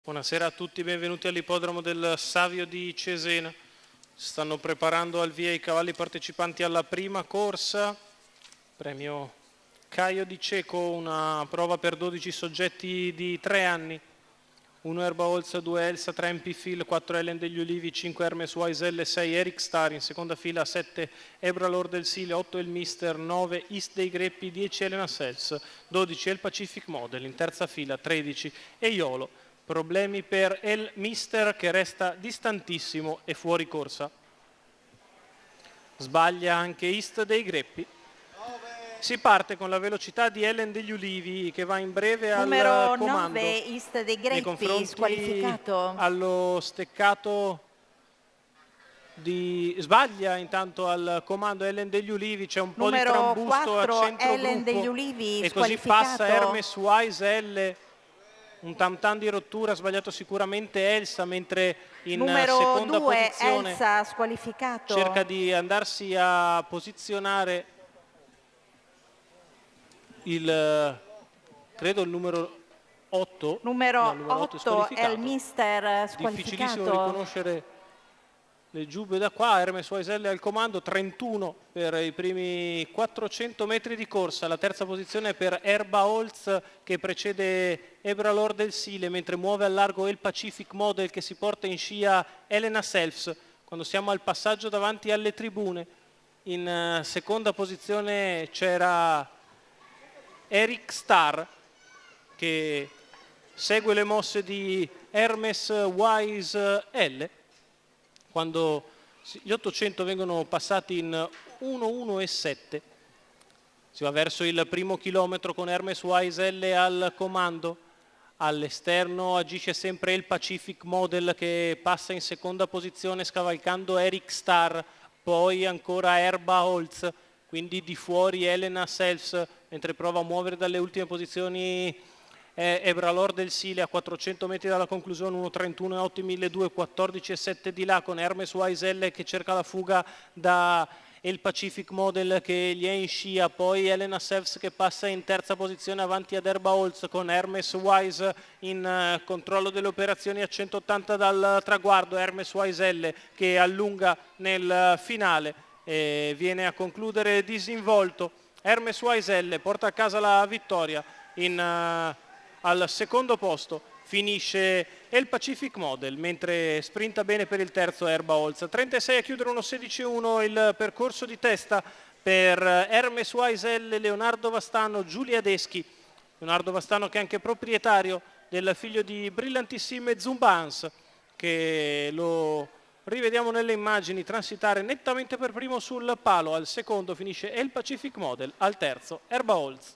Buonasera a tutti, benvenuti all'ippodromo del Savio di Cesena. Stanno preparando al via i cavalli partecipanti alla prima corsa. Premio Caio di Cecco, una prova per 12 soggetti di 3 anni. 1 Erba Olza, 2 Elsa, 3 MP Phil, 4 Ellen degli Ulivi, 5 Hermes Wisel, 6 Eric Star, in seconda fila 7 Ebra Lord del Sile, 8 il Mister, 9 East dei Greppi, 10 Elena Sels, 12 El Pacific Model, in terza fila 13 Eiolo. Problemi per El Mister che resta distantissimo e fuori corsa. Sbaglia anche East dei Greppi. Si parte con la velocità di Ellen degli Ulivi che va in breve numero al comando. 9 East dei Nei Greppi, confronti squalificato. allo steccato di sbaglia intanto al comando Ellen degli Ulivi, c'è un po' di Numero trambusto 4 a centro Ellen gruppo degli Ulivi, e così squalificato. passa Hermes Wisel. Un tam tam di rottura, ha sbagliato sicuramente Elsa, mentre in numero seconda 2 posizione Elsa, squalificato. cerca di andarsi a posizionare credo il numero 8. Numero No, 8 El Mister, difficilissimo squalificato. riconoscere le giubbe da qua. Hermes Wisel al comando, 31 per i primi 400 metri di corsa. La terza posizione è per Erba Holz che precede Ebra Lord del Sile, mentre muove al largo il Pacific Model che si porta in scia Elena Selfs. Quando siamo al passaggio davanti alle tribune, in seconda posizione c'era Eric Star che segue le mosse di Hermes Wisel. Quando gli 800 vengono passati in 1:1:7, si va verso il primo chilometro con Hermes Wisel al comando. All'esterno agisce sempre il Pacific Model che passa in seconda posizione scavalcando Eric Star, poi ancora Erba Holz, quindi di fuori Elena Selfs, mentre prova a muovere dalle ultime posizioni Ebra Lord del Sile a 400 metri dalla conclusione, 1:31,8 1200, 14,7 di là con Hermes Wisel che cerca la fuga da il Pacific Model che gli è in scia, poi Elena Selfs che passa in terza posizione avanti ad Erba Holz con Hermes Wise in controllo delle operazioni a 180 dal traguardo. Hermes Wisel che allunga nel finale e viene a concludere disinvolto. Hermes Wisel porta a casa la vittoria. Al secondo posto finisce il Pacific Model, mentre sprinta bene per il terzo Erba Holz. 36 a chiudere, 1:16:1 il percorso di testa per Hermes Wisel, Leonardo Vastano, Giulia Deschi. Leonardo Vastano che è anche proprietario del figlio di Brillantissime Zumbans, che lo rivediamo nelle immagini transitare nettamente per primo sul palo. Al secondo finisce il Pacific Model, al terzo Erba Holz.